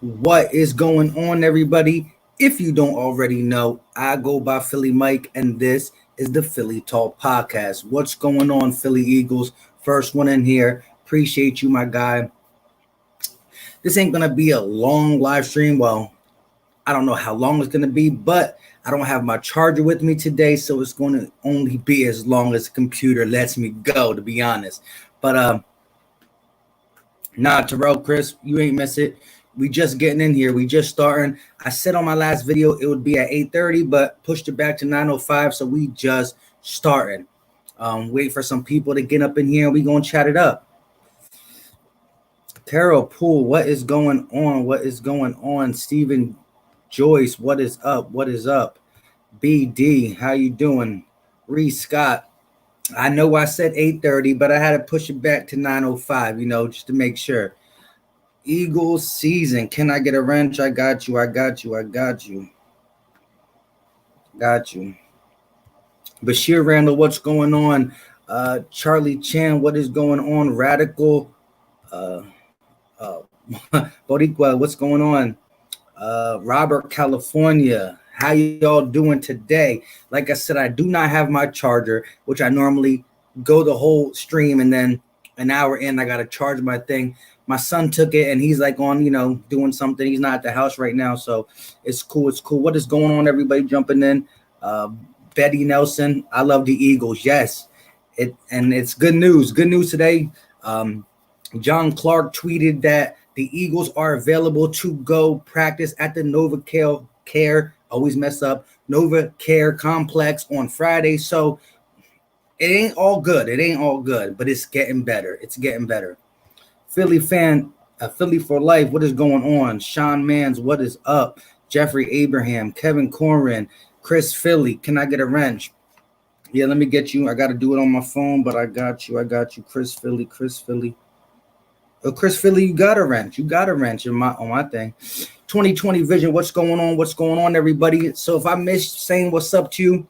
What is going on, everybody? If you don't already know, I go by Philly Mike, and this is the Philly Talk Podcast. What's going on, Philly Eagles? First one in here. Appreciate you, my guy. This ain't gonna be a long live stream. Well, I don't know how long it's gonna be, but I don't have my charger with me today, so it's going to only be as long as the computer lets me go, to be honest. But Nah, Terrell, Chris, you ain't miss it. We just getting in here. We just starting. I said on my last video it would be at 8:30, but pushed it back to 9:05. So we just starting. Wait for some people to get up in here and we gonna chat it up. Terrell Poole, what is going on? What is going on? Stephen Joyce, what is up? What is up? BD, how you doing? Reese Scott, I know I said 8:30, but I had to push it back to 9:05, just to make sure. Eagles season. Can I get a wrench? I got you. I got you. I got you. Got you. Bashir Randall, what's going on? Charlie Chan, what is going on? Radical. Uh, Boricua, what's going on? Robert, California. How y'all doing today? Like I said, I do not have my charger, which I normally go the whole stream and then an hour in, I got to charge my thing. My son took it and he's like on, doing something. He's not at the house right now. So it's cool. It's cool. What is going on? Everybody jumping in. Betty Nelson. I love the Eagles. Yes. It's good news. Good news today. John Clark tweeted that the Eagles are available to go practice at the Nova Care, always mess up, Nova Care Complex on Friday. So it ain't all good. It ain't all good, but it's getting better. It's getting better. Philly fan, Philly for life. What is going on? Sean Mans, what is up? Jeffrey Abraham, Kevin Corrin, Chris Philly. Can I get a wrench? Yeah, let me get you. I got to do it on my phone, but I got you. I got you. Chris Philly. Oh, Chris Philly, you got a wrench. You got a wrench on my thing. 2020 vision. What's going on? What's going on, everybody? So if I missed saying what's up to you,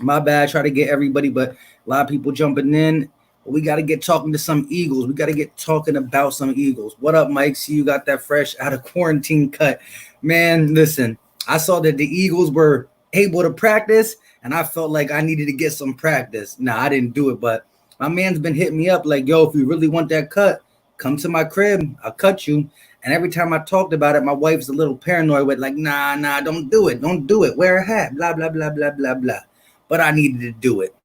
my bad. Try to get everybody, but a lot of people jumping in. We got to get talking to some Eagles. We got to get talking about some Eagles. What up, Mike? See, you got that fresh out of quarantine cut. Man, listen, I saw that the Eagles were able to practice, and I felt like I needed to get some practice. Nah, I didn't do it, but my man's been hitting me up like, yo, if you really want that cut, come to my crib. I'll cut you. And every time I talked about it, my wife's a little paranoid with like, nah, don't do it. Don't do it. Wear a hat, blah, blah, blah, blah, blah, blah. But I needed to do it.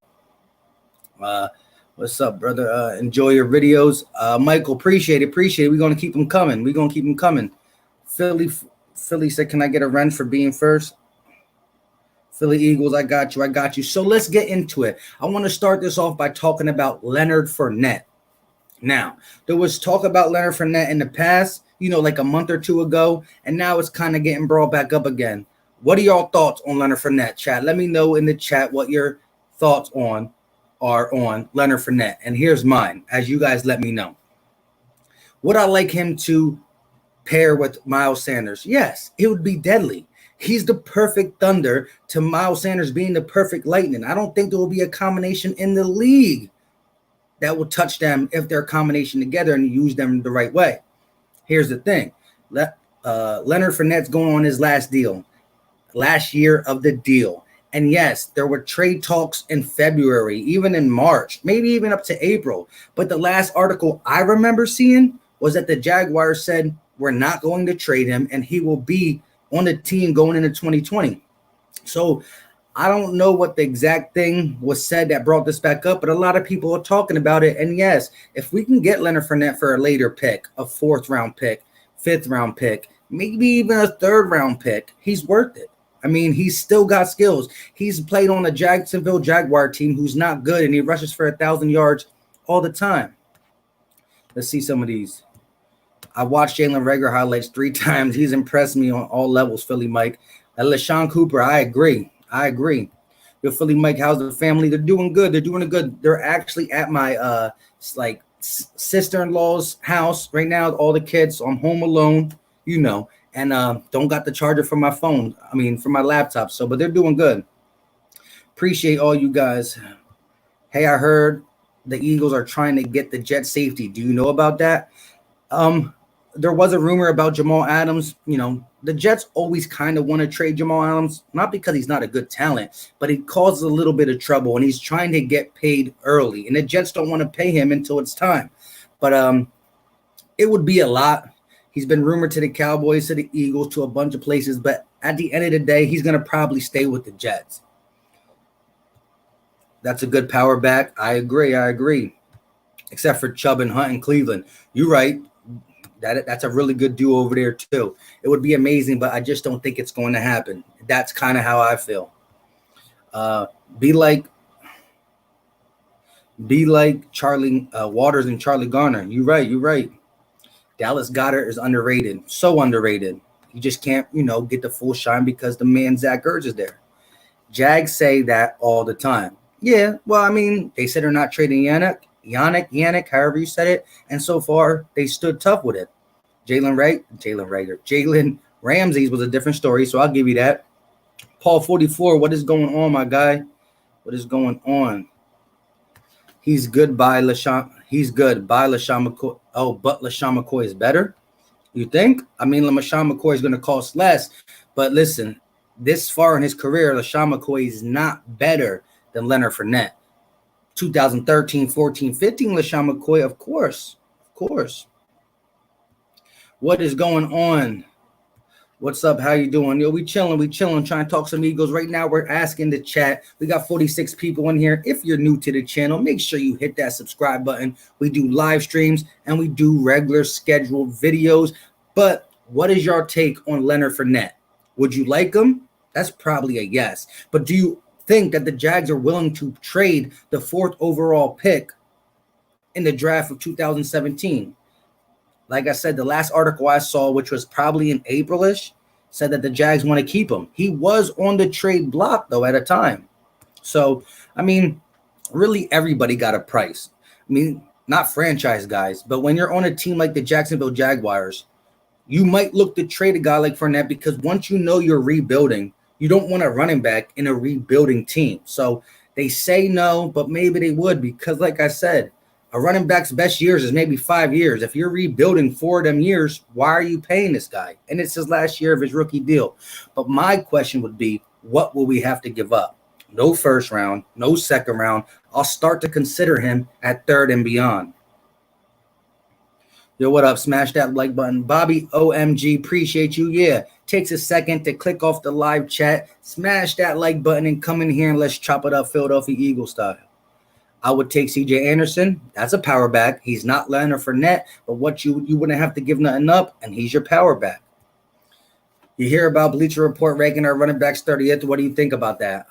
What's up, brother? Enjoy your videos. Michael, appreciate it. We're going to keep them coming. Philly said, can I get a wrench for being first? Philly Eagles, I got you. So let's get into it. I want to start this off by talking about Leonard Fournette. Now, there was talk about Leonard Fournette in the past, like a month or two ago, and now it's kind of getting brought back up again. What are y'all thoughts on Leonard Fournette, chat? Let me know in the chat what your thoughts are on Leonard Fournette. And here's mine, as you guys let me know. Would I like him to pair with Miles Sanders? Yes, it would be deadly. He's the perfect thunder to Miles Sanders being the perfect lightning. I don't think there will be a combination in the league that will touch them if they're a combination together and use them the right way. Here's the thing. Leonard Fournette's going on his last year of the deal. And yes, there were trade talks in February, even in March, maybe even up to April. But the last article I remember seeing was that the Jaguars said we're not going to trade him and he will be on the team going into 2020. So I don't know what the exact thing was said that brought this back up, but a lot of people are talking about it. And yes, if we can get Leonard Fournette for a later pick, a 4th round pick, 5th round pick, maybe even a 3rd round pick, he's worth it. I mean, he's still got skills. He's played on a Jacksonville Jaguar team who's not good, and he rushes for 1,000 yards all the time. Let's see some of these. I watched Jalen Reagor highlights 3 times. He's impressed me on all levels, Philly Mike. And LaShawn Cooper, I agree. Yo, Philly Mike, how's the family? They're doing good. They're actually at my sister-in-law's house right now, all the kids. So I'm home alone, and don't got the charger for my phone. For my laptop. But they're doing good. Appreciate all you guys. Hey, I heard the Eagles are trying to get the jet safety. Do you know about that? there was a rumor about Jamal Adams. The Jets always kind of want to trade Jamal Adams, not because he's not a good talent, but he causes a little bit of trouble, and he's trying to get paid early, and the Jets don't want to pay him until it's time. But it would be a lot. He's been rumored to the Cowboys, to the Eagles, to a bunch of places, but at the end of the day, he's going to probably stay with the Jets. That's a good power back. I agree. Except for Chubb and Hunt in Cleveland. You're right. That's a really good duo over there, too. It would be amazing, but I just don't think it's going to happen. That's kind of how I feel. Be like Charlie Waters and Charlie Garner. You're right. Dallas Goedert is underrated. So underrated. You just can't, get the full shine because the man Zach Ertz is there. Jags say that all the time. Yeah, well, I mean, they said they're not trading Yannick, however you said it, and so far they stood tough with it. Jalen Ramsey was a different story, so I'll give you that. Paul 44, what is going on, my guy? What is going on? He's good by LaShawn. He's good by LaShawn McCoy. Oh, but LaShawn McCoy is better? You think? I mean, LaShawn McCoy is going to cost less, but listen, this far in his career, LaShawn McCoy is not better than Leonard Fournette. 2013, 14, 15, LaShawn McCoy, of course. What is going on? What's up? How you doing? Yo, we chilling, trying to talk some Eagles. Right now, we're asking the chat. We got 46 people in here. If you're new to the channel, make sure you hit that subscribe button. We do live streams, and we do regular scheduled videos. But what is your take on Leonard Fournette? Would you like him? That's probably a yes. But do you think that the Jags are willing to trade the 4th overall pick in the draft of 2017? Like I said, the last article I saw, which was probably in April-ish, said that the Jags want to keep him. He was on the trade block, though, at a time. So, I mean, really everybody got a price. I mean, not franchise guys, but when you're on a team like the Jacksonville Jaguars, you might look to trade a guy like Fournette because once you know you're rebuilding, you don't want a running back in a rebuilding team. So they say no, but maybe they would because, like I said, a running back's best years is maybe 5 years. If you're rebuilding 4 of them years, why are you paying this guy? And it's his last year of his rookie deal. But my question would be, what will we have to give up? No first round, no second round. I'll start to consider him at 3rd and beyond. Yo, what up? Smash that like button. Bobby OMG, appreciate you. Yeah, takes a second to click off the live chat. Smash that like button and come in here and let's chop it up Philadelphia Eagles style. I would take C.J. Anderson. That's a power back. He's not Leonard Fournette, but what you wouldn't have to give nothing up, and he's your power back. You hear about Bleacher Report ranking our running backs 30th. What do you think about that?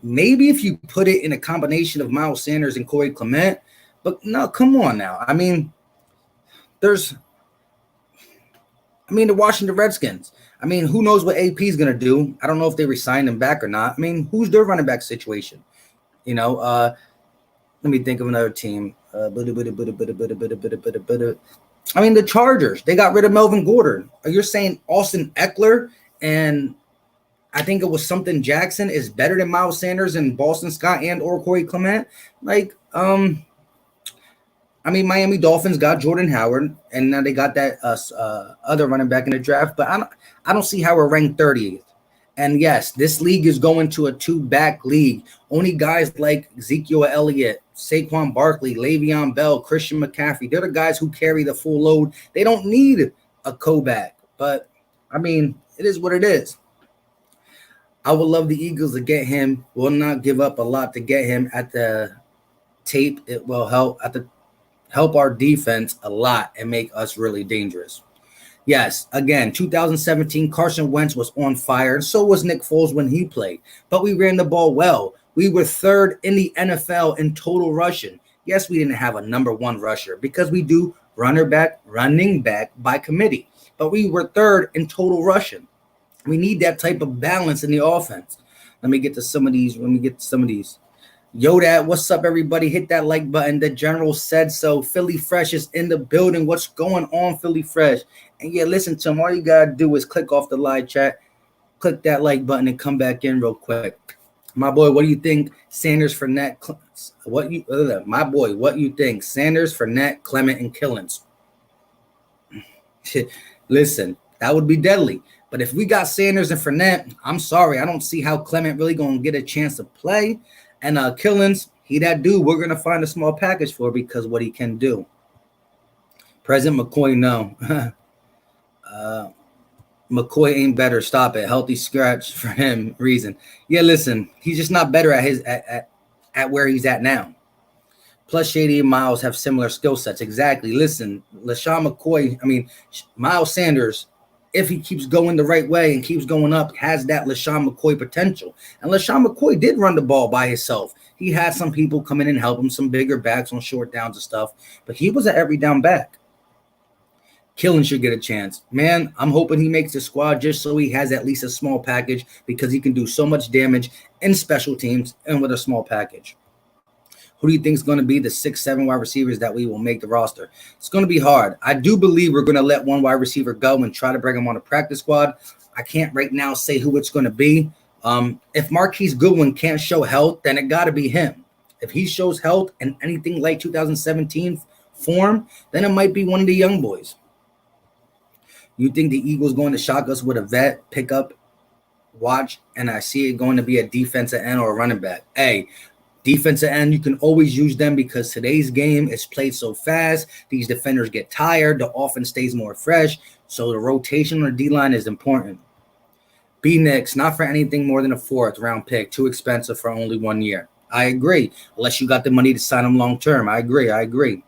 Maybe if you put it in a combination of Miles Sanders and Corey Clement, but no, come on now. I mean, the Washington Redskins. I mean, who knows what AP is going to do? I don't know if they resign him back or not. I mean, who's their running back situation? Let me think of another team. I mean, the Chargers. They got rid of Melvin Gordon. You're saying Austin Eckler and I think it was something Jackson is better than Miles Sanders and Boston Scott and or Corey Clement? Miami Dolphins got Jordan Howard, and now they got that other running back in the draft. But I don't see how we're ranked 30th. And yes, this league is going to a 2-back league. Only guys like Ezekiel Elliott, Saquon Barkley, Le'Veon Bell, Christian McCaffrey, they're the guys who carry the full load. They don't need a co-back. But, I mean, it is what it is. I would love the Eagles to get him. We'll not give up a lot to get him at the tape. It will help our defense a lot and make us really dangerous. Yes, again, 2017, Carson Wentz was on fire, and so was Nick Foles when he played. But we ran the ball well. We were 3rd in the NFL in total rushing. Yes, we didn't have a number 1 rusher because we do running back by committee. But we were 3rd in total rushing. We need that type of balance in the offense. Let me get to some of these. Yo, what's up, everybody? Hit that like button. The general said so. Philly Fresh is in the building. What's going on, Philly Fresh? And yeah, listen to him. All you got to do is click off the live chat, click that like button, and come back in real quick. My boy, what do you think? Sanders, Fournette, what you think? Sanders, Fournette, Clement, and Killins. Listen, that would be deadly. But if we got Sanders and Fournette, I'm sorry. I don't see how Clement really going to get a chance to play. And Killins, he that dude we're going to find a small package for because what he can do. President McCoy, no. McCoy ain't better. Stop it. Healthy scratch for him. Reason. Yeah, listen, he's just not better at where he's at now. Plus, Shady and Miles have similar skill sets. Exactly. Listen, Miles Sanders, if he keeps going the right way and keeps going up, has that LaShawn McCoy potential. And LaShawn McCoy did run the ball by himself. He had some people come in and help him, some bigger backs on short downs and stuff, but he was an every down back. Killen should get a chance. Man, I'm hoping he makes the squad just so he has at least a small package because he can do so much damage in special teams and with a small package. Who do you think is going to be the 6-7 wide receivers that we will make the roster? It's going to be hard. I do believe we're going to let one wide receiver go and try to bring him on a practice squad. I can't right now say who it's going to be. If Marquise Goodwin can't show health, then it got to be him. If he shows health and anything like 2017 form, then it might be one of the young boys. You think the Eagles going to shock us with a vet, pick up, watch, and I see it going to be a defensive end or a running back? Hey, defensive end, you can always use them because today's game is played so fast. These defenders get tired. The offense stays more fresh. So the rotation on the D-line is important. B-Nix, not for anything more than a 4th round pick. Too expensive for only 1 year. I agree. Unless you got the money to sign him long term. I agree.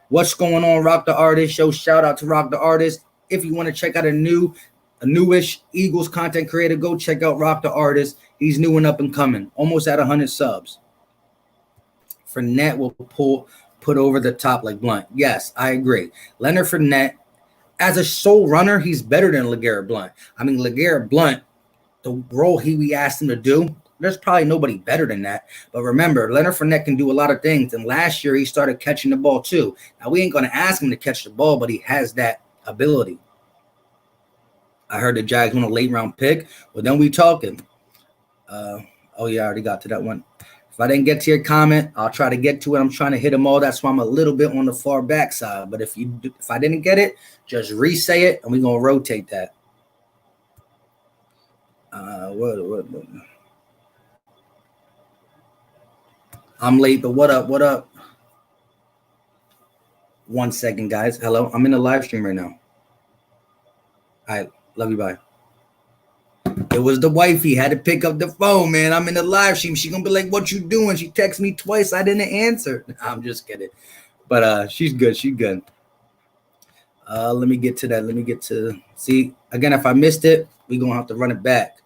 What's going on, Rock the Artist? Shout out to Rock the Artist. If you want to check out a newish Eagles content creator, go check out Rock the Artist. He's new and up and coming. Almost at 100 subs. Fournette will put over the top like Blunt. Yes, I agree. Leonard Fournette, as a sole runner, he's better than LeGarrette Blunt. I mean, LeGarrette Blunt, the role we asked him to do, there's probably nobody better than that. But remember, Leonard Fournette can do a lot of things. And last year, he started catching the ball too. Now, we ain't going to ask him to catch the ball, but he has that ability. I heard the Jags want a late round pick. Well, then we talking. I already got to that one. If I didn't get to your comment, I'll try to get to it. I'm trying to hit them all. That's why I'm a little bit on the far back side. But if I didn't get it, just re-say it, and we're going to rotate that. What? I'm late, but what up? 1 second, guys. Hello, I'm in the live stream right now. All right, love you, bye. It was the wifey. Had to pick up the phone, man. I'm in the live stream. She gonna be like, "What you doing?" She texted me twice. I didn't answer. I'm just kidding. But she's good. She's good. Let me get to that. See, again, if I missed it, we're gonna have to run it back.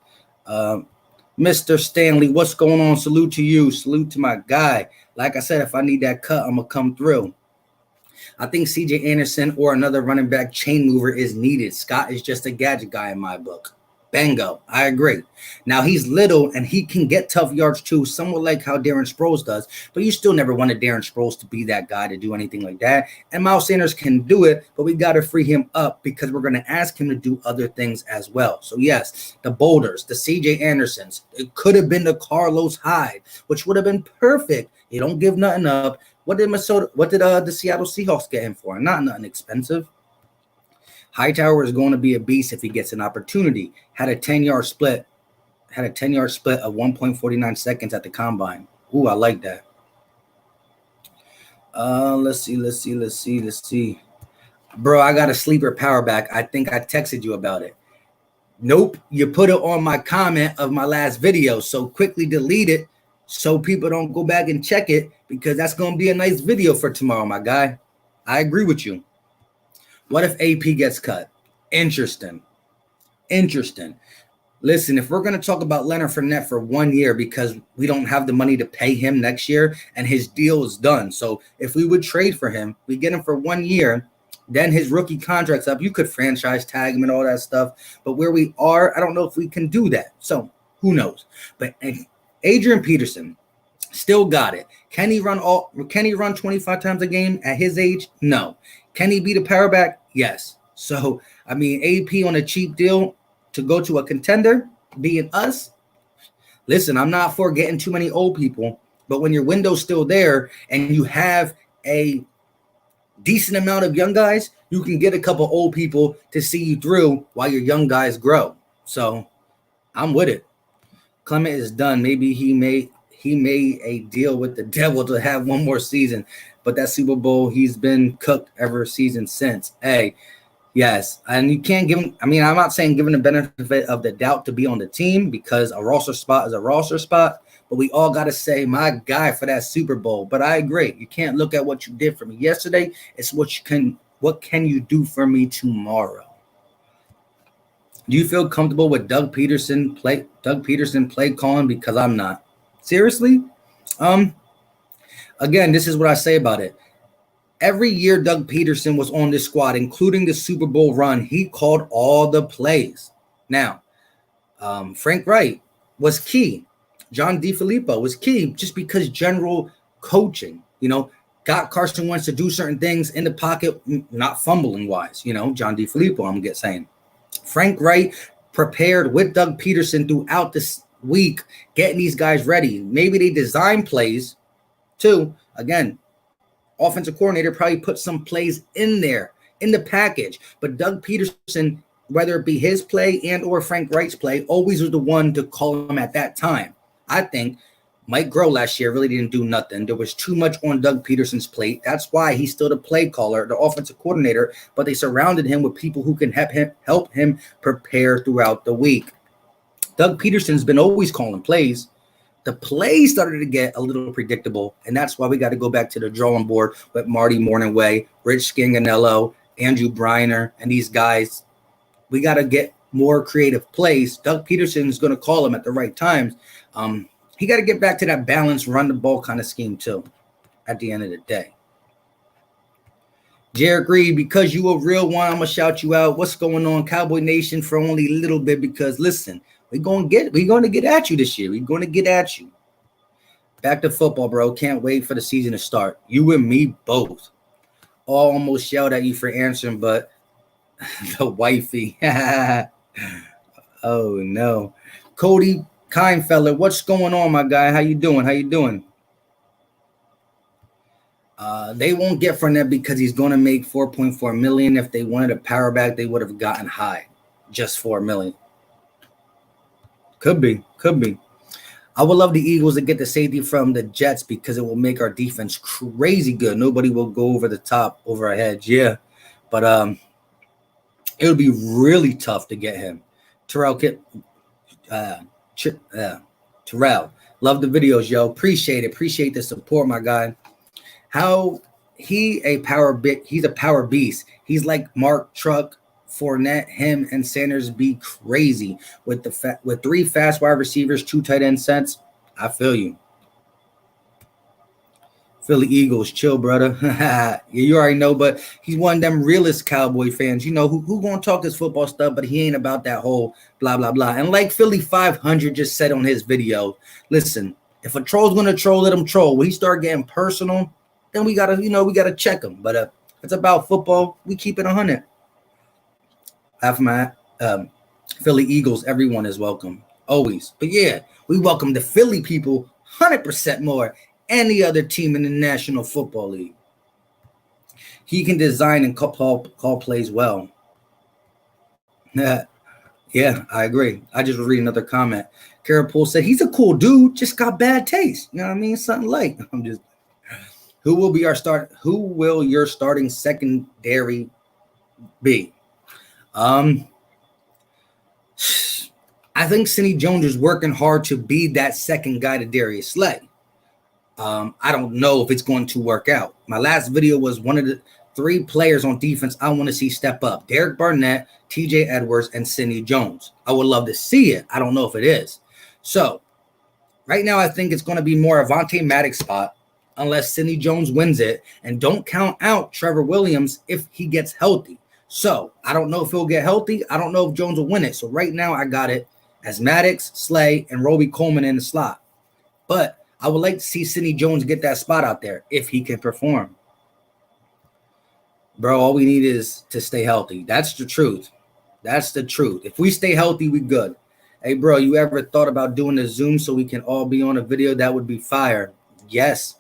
Mr. Stanley, what's going on? Salute to you. Salute to my guy. Like I said, if I need that cut, I'm gonna come through. I think CJ Anderson or another running back chain mover is needed. Scott is just a gadget guy in my book. Bingo. I agree. Now, he's little and he can get tough yards too, somewhat like how Darren Sproles does, but you still never wanted Darren Sproles to be that guy to do anything like that. And Miles Sanders can do it, but we got to free him up because we're going to ask him to do other things as well. So, yes, the Boulders, the CJ Andersons, it could have been the Carlos Hyde, which would have been perfect. You don't give nothing up. What did the Seattle Seahawks get him for? Not nothing expensive. Hightower is going to be a beast if he gets an opportunity. Had a 10-yard split of 1.49 seconds at the combine. Ooh, I like that. Let's see. Bro, I got a sleeper power back. I think I texted you about it. Nope, you put it on my comment of my last video, so quickly delete it so people don't go back and check it because that's going to be a nice video for tomorrow, my guy. I agree with you. What if AP gets cut? Interesting. Listen, if we're going to talk about Leonard Fournette for 1 year because we don't have the money to pay him next year and his deal is done. So if we would trade for him, we get him for 1 year, then his rookie contract's up. You could franchise tag him and all that stuff. But where we are, I don't know if we can do that. So who knows? But Adrian Peterson still got it. Can he run 25 times a game at his age? No. Can he be the power back? Yes. So, I mean, AP on a cheap deal to go to a contender, being us. Listen, I'm not for getting too many old people, but when your window's still there and you have a decent amount of young guys, you can get a couple old people to see you through while your young guys grow. So I'm with it. Clement is done. Maybe he made a deal with the devil to have one more season, but that Super Bowl, he's been cooked every season since. Hey, yes, and you can't give him. I mean, I'm not saying giving the benefit of the doubt to be on the team, because a roster spot is a roster spot. But we all got to say, my guy for that Super Bowl. But I agree, you can't look at what you did for me yesterday. It's what can you do for me tomorrow? Do you feel comfortable with Doug Peterson play calling? Because I'm not. Seriously? Again, this is what I say about it. Every year Doug Peterson was on this squad, including the Super Bowl run, he called all the plays. Now, Frank Wright was key. John DeFilippo was key just because general coaching, got Carson Wentz to do certain things in the pocket, not fumbling wise, John DeFilippo, I'm saying. Frank Wright prepared with Doug Peterson throughout this week, getting these guys ready. Maybe they design plays too. Again, offensive coordinator probably put some plays in there in the package, but Doug Peterson, whether it be his play and or Frank Wright's play, always was the one to call him at that time. I think Mike Groh last year really didn't do nothing. There was too much on Doug Peterson's plate. That's why he's still the play caller, the offensive coordinator, but they surrounded him with people who can help him prepare throughout the week. Doug Peterson's been always calling plays. The plays started to get a little predictable, and that's why we got to go back to the drawing board with Marty Morningway, Rich Scanganello, Andrew Briner, and these guys. We got to get more creative plays. Doug Peterson's going to call them at the right times. He got to get back to that balanced, run the ball kind of scheme too at the end of the day. Jared Reed, because you a real one, I'm going to shout you out. What's going on, Cowboy Nation, for only a little bit? Because listen, we're going to get at you this year. We're going to get at you. Back to football, bro. Can't wait for the season to start. You and me both. Almost yelled at you for answering, but the wifey. Oh, no. Cody Kindfeller, what's going on, my guy? How you doing? They won't get Fournette because he's going to make $4.4 million. If they wanted a power back, they would have gotten high. Just $4 million. Could be. I would love the Eagles to get the safety from the Jets because it will make our defense crazy good. Nobody will go over the top, over our heads. Yeah. But it would be really tough to get him. Terrell, love the videos, yo. Appreciate it. Appreciate the support, my guy. How he's a power beast. He's like Mark Truck, Fournette, him, and Sanders be crazy with with 3 fast wide receivers, 2 tight end sets. I feel you. Philly Eagles, chill, brother. Yeah, you already know, but he's one of them realist Cowboy fans, who gonna talk his football stuff, but he ain't about that whole blah, blah, blah. And like Philly 500 just said on his video, listen, if a troll's gonna troll, let him troll. When he start getting personal, then we gotta check him. But if it's about football, we keep it 100. Half my Philly Eagles, everyone is welcome, always. But yeah, we welcome the Philly people 100% more any other team in the National Football League. He can design and call plays well. Yeah, I agree. I just was reading another comment. Carol Poole said, he's a cool dude, just got bad taste. You know what I mean? Something like, who will your starting secondary be? I think Cindy Jones is working hard to be that second guy to Darius Slay. I don't know if it's going to work out. My last video was one of the 3 players on defense I want to see step up: Derek Barnett, TJ Edwards, and Cindy Jones. I would love to see it. I don't know if it is. So right now, I think it's going to be more Avonte Maddox spot unless Cindy Jones wins it. And don't count out Trevor Williams if he gets healthy. So I don't know if he'll get healthy. I don't know if Jones will win it. So right now I got it as Maddox, Slay, and Roby Coleman in the slot. But I would like to see Cindy Jones get that spot out there if he can perform. Bro, all we need is to stay healthy. That's the truth. If we stay healthy, we good. Hey, bro, you ever thought about doing a Zoom so we can all be on a video? That would be fire. Yes.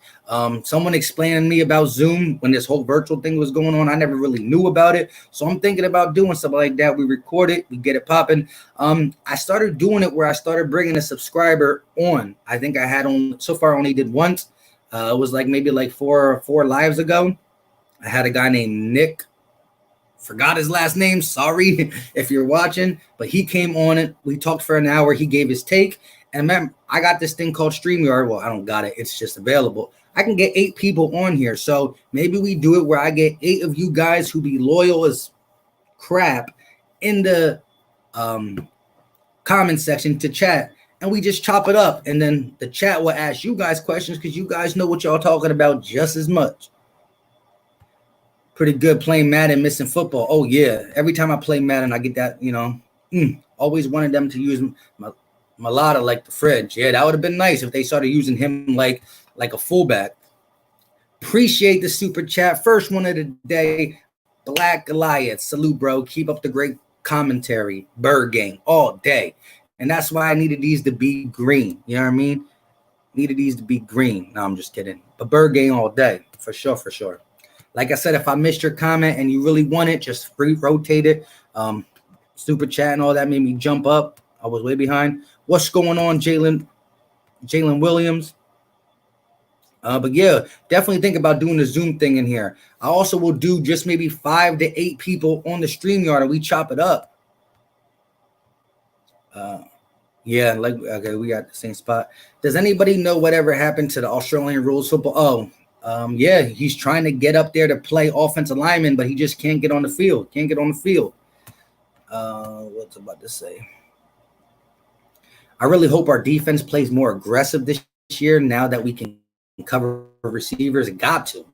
Someone explained to me about Zoom when this whole virtual thing was going on. I never really knew about it. So I'm thinking about doing something like that. We record it, we get it popping. I started doing it where I started bringing a subscriber on. I think I had on so far only did once. It was like maybe like four lives ago. I had a guy named Nick. Forgot his last name. Sorry if you're watching, but he came on it. We talked for an hour. He gave his take. And remember, I got this thing called StreamYard. Well, I don't got it. It's just available. I can get 8 people on here. So maybe we do it where I get 8 of you guys who be loyal as crap in the comment section to chat. And we just chop it up. And then the chat will ask you guys questions because you guys know what y'all talking about just as much. Pretty good playing Madden, missing football. Oh, yeah. Every time I play Madden, I get that, always wanted them to use Malata like the fridge. Yeah, that would have been nice if they started using him like a fullback. Appreciate the super chat. First one of the day, Black Goliath. Salute, bro. Keep up the great commentary. Bird gang all day. And that's why I needed these to be green. You know what I mean? Needed these to be green. No, I'm just kidding. But bird gang all day. For sure. Like I said, if I missed your comment and you really want it, just rotate it. Super chat and all that made me jump up. I was way behind. What's going on, Jalen Williams? But yeah, definitely think about doing the Zoom thing in here. I also will do just maybe 5 to 8 people on the StreamYard and we chop it up. Yeah, okay, we got the same spot. Does anybody know whatever happened to the Australian rules football? Yeah, he's trying to get up there to play offensive lineman, but he just can't get on the field. What's about to say? I really hope our defense plays more aggressive this year now that we can cover receivers. Got to.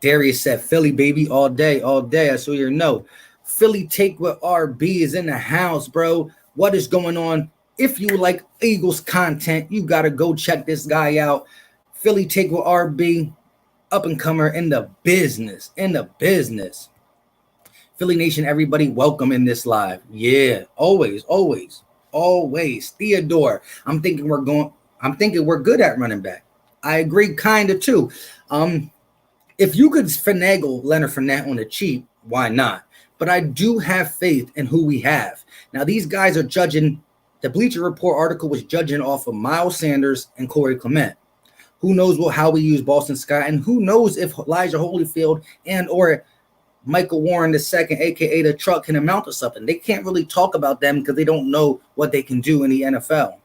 Darius said, Philly, baby, all day. I saw your note. Philly Take with RB is in the house, bro. What is going on? If you like Eagles content, you got to go check this guy out. Philly Take with RB, up and comer in the business. Philly Nation, everybody, welcome in this live. Yeah, always. Theodore, I'm thinking we're good at running back. I agree, kind of too. If you could finagle Leonard Fournette on the cheap, why not? But I do have faith in who we have. Now, these guys are judging. The Bleacher Report article was judging off of Miles Sanders and Corey Clement. Who knows how we use Boston Scott, and who knows if Elijah Holyfield and or Michael Warren II, a.k.a. the truck, can amount to something. They can't really talk about them because they don't know what they can do in the NFL.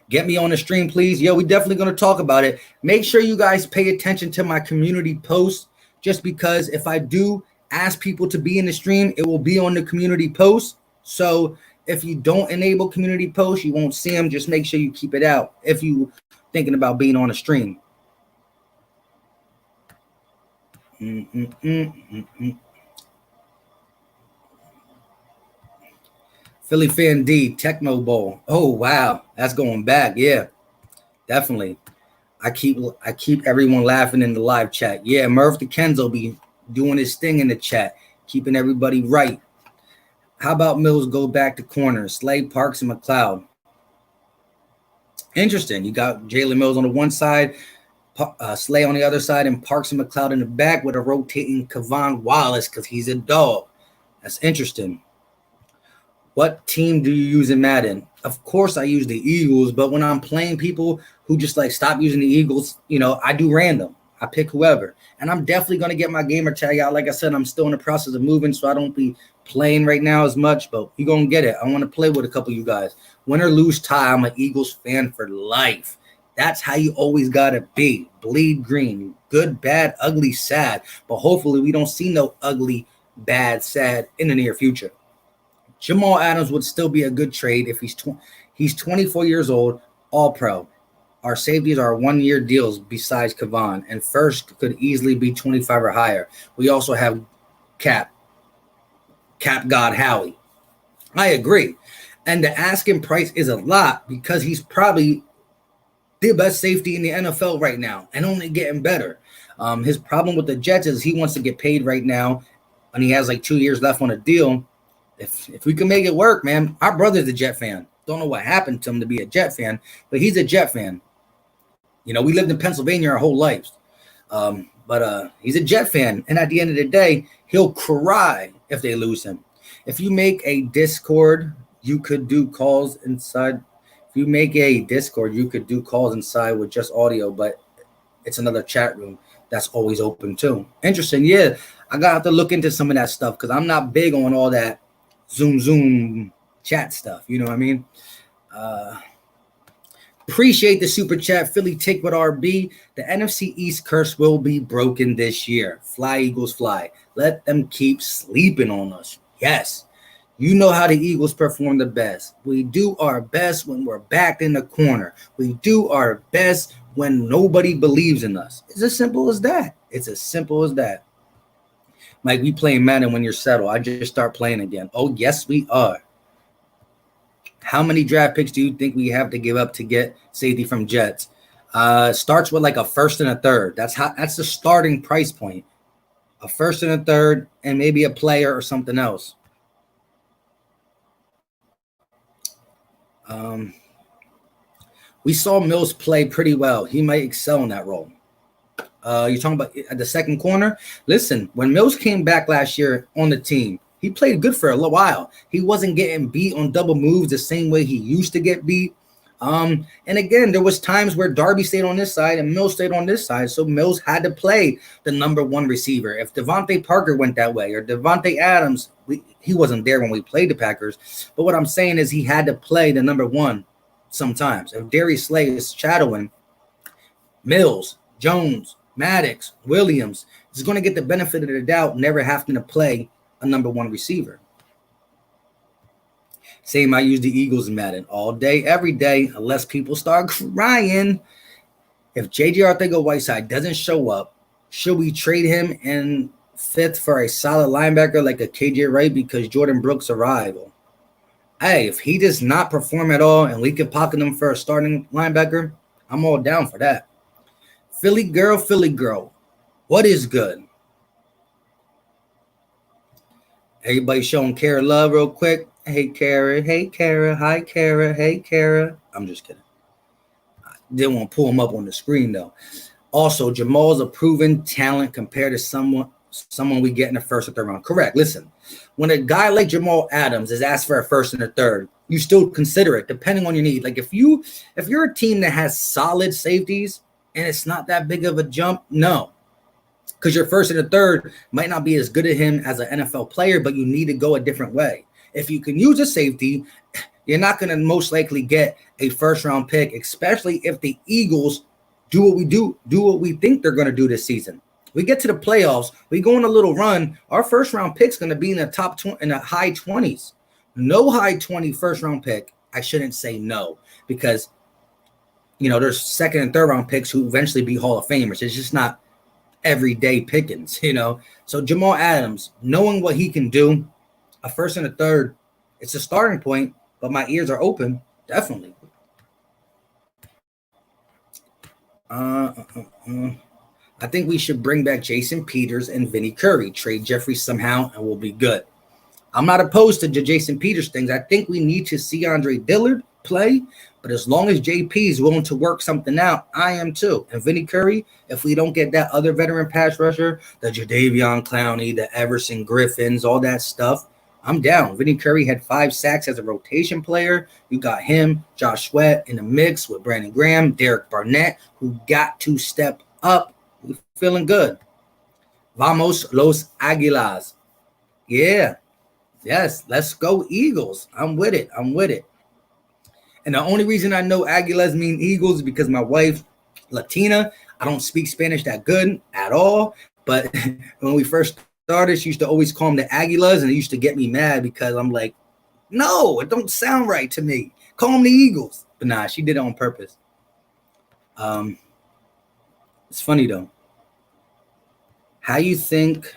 Get me on the stream, please. Yo, we definitely going to talk about it. Make sure you guys pay attention to my community posts, just because if I do ask people to be in the stream, it will be on the community post. So if you don't enable community posts, you won't see them. Just make sure you keep it out if you thinking about being on a stream. Philly Fan D, Tecmo Bowl. Oh, wow. That's going back. Yeah, definitely. I keep everyone laughing in the live chat. Yeah, Murph DeKenzo be doing his thing in the chat, keeping everybody right. How about Mills go back to corners? Slay, Parks, and McLeod. Interesting. You got Jalen Mills on the one side, Slay on the other side, and Parks and McLeod in the back with a rotating Kevon Wallace because he's a dog. That's interesting. What team do you use in Madden? Of course I use the Eagles, but when I'm playing people who just like stop using the Eagles, I do random. I pick whoever. And I'm definitely going to get my gamer tag out. Like I said, I'm still in the process of moving, so I don't be playing right now as much, but you're going to get it. I want to play with a couple of you guys. Win or lose tie, I'm an Eagles fan for life. That's how you always got to be. Bleed green. Good, bad, ugly, sad. But hopefully we don't see no ugly, bad, sad in the near future. Jamal Adams would still be a good trade if he's 24 years old, all pro. Our safeties are 1-year deals besides Kevon, and first could easily be 25 or higher. We also have Cap God Howie. I agree. And the asking price is a lot because he's probably the best safety in the NFL right now and only getting better. His problem with the Jets is he wants to get paid right now, and he has like 2 years left on a deal. If we can make it work, man, our brother's a Jet fan. Don't know what happened to him to be a Jet fan, but he's a Jet fan. You know, we lived in Pennsylvania our whole lives. But he's a Jet fan. And at the end of the day, he'll cry if they lose him. If you make a Discord, you could do calls inside. If you make a Discord, you could do calls inside with just audio, but it's another chat room that's always open too. Interesting. Yeah, I got to look into some of that stuff because I'm not big on all that Zoom chat stuff. You know what I mean? Appreciate the super chat. Philly take with RB. The NFC East curse will be broken this year. Fly, Eagles, fly. Let them keep sleeping on us. Yes. You know how the Eagles perform the best. We do our best when we're backed in the corner. We do our best when nobody believes in us. It's as simple as that. It's as simple as that. Mike, we playing Madden when you're settled. I just start playing again. Oh, yes, we are. How many draft picks do you think we have to give up to get safety from Jets? Starts with like a first and a third. That's the starting price point. A first and a third, and maybe a player or something else. We saw Mills play pretty well. He might excel in that role. You're talking about the second corner? Listen, when Mills came back last year on the team, he played good for a little while. He wasn't getting beat on double moves the same way he used to get beat. And again, there was times where Darby stayed on this side and Mills stayed on this side. So Mills had to play the number one receiver. If Devontae Parker went that way or Devontae Adams, he wasn't there when we played the Packers. But what I'm saying is he had to play the number one sometimes. If Darius Slay is shadowing Mills, Jones, Maddox, Williams, is going to get the benefit of the doubt, never having to play a number one receiver. Same, I use the Eagles in Madden all day, every day, unless people start crying. If J.J. Arcega-Whiteside doesn't show up, should we trade him in fifth for a solid linebacker like a KJ Wright because Jordan Brooks' arrival? Hey, if he does not perform at all and we can pocket him for a starting linebacker, I'm all down for that. Philly girl, what is good? Everybody showing Kara love real quick. Hey, Kara. Hey, Kara. Hi, Kara. Hey, Kara. I'm just kidding. I didn't want to pull him up on the screen, though. Also, Jamal's a proven talent compared to someone we get in the first or third round. Correct. Listen, when a guy like Jamal Adams is asked for a first and a third, you still consider it, depending on your need. Like, if you're a team that has solid safeties and it's not that big of a jump, no. Because your first and a third might not be as good at him as an NFL player, but you need to go a different way. If you can use a safety, you're not going to most likely get a first-round pick, especially if the Eagles do what we think they're going to do this season. We get to the playoffs, we go on a little run, our first-round pick's going to be in the high 20s. No high 20 first-round pick. I shouldn't say no because, there's second and third-round picks who eventually be Hall of Famers. It's just not everyday pickings, So Jamal Adams, knowing what he can do, a first and a third, it's a starting point, but my ears are open, definitely. I think we should bring back Jason Peters and Vinny Curry, trade Jeffrey somehow, and we'll be good. I'm not opposed to the Jason Peters things. I think we need to see Andre Dillard play, but as long as JP is willing to work something out, I am too. And Vinny Curry, if we don't get that other veteran pass rusher, the Jadeveon Clowney, the Everson Griffins, all that stuff, I'm down. Vinny Curry had 5 sacks as a rotation player. You got him, Josh Sweat in the mix with Brandon Graham, Derek Barnett, who got to step up. We're feeling good. Vamos los Águilas. Yeah. Yes, let's go Eagles. I'm with it. And the only reason I know Águilas mean Eagles is because my wife, Latina, I don't speak Spanish that good at all. But when we first started, she used to always call them the Águilas, and it used to get me mad because I'm like, no, it don't sound right to me. Call them the Eagles. But nah, she did it on purpose. It's funny though. How you think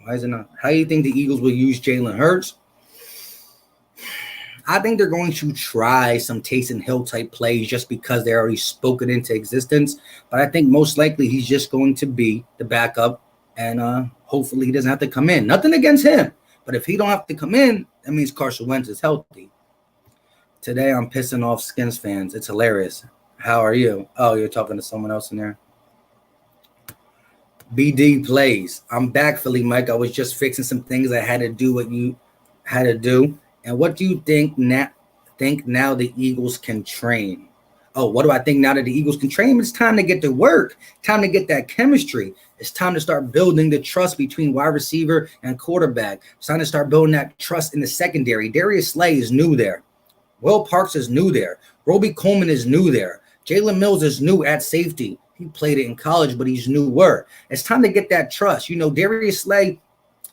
the Eagles will use Jalen Hurts? I think they're going to try some Taysom Hill type plays just because they're already spoken into existence. But I think most likely he's just going to be the backup, and hopefully he doesn't have to come in. Nothing against him, but if he don't have to come in, that means Carson Wentz is healthy. Today I'm pissing off Skins fans. It's hilarious. How are you? Oh, you're talking to someone else in there. BD plays. I'm back, Philly Mike. I was just fixing some things. I had to do what you had to do. And what do you think now? The Eagles can train? Oh, what do I think now that the Eagles can train? It's time to get to work. Time to get that chemistry. It's time to start building the trust between wide receiver and quarterback. It's time to start building that trust in the secondary. Darius Slay is new there. Will Parks is new there. Roby Coleman is new there. Jalen Mills is new at safety. He played it in college, but he's newer. It's time to get that trust. Darius Slay,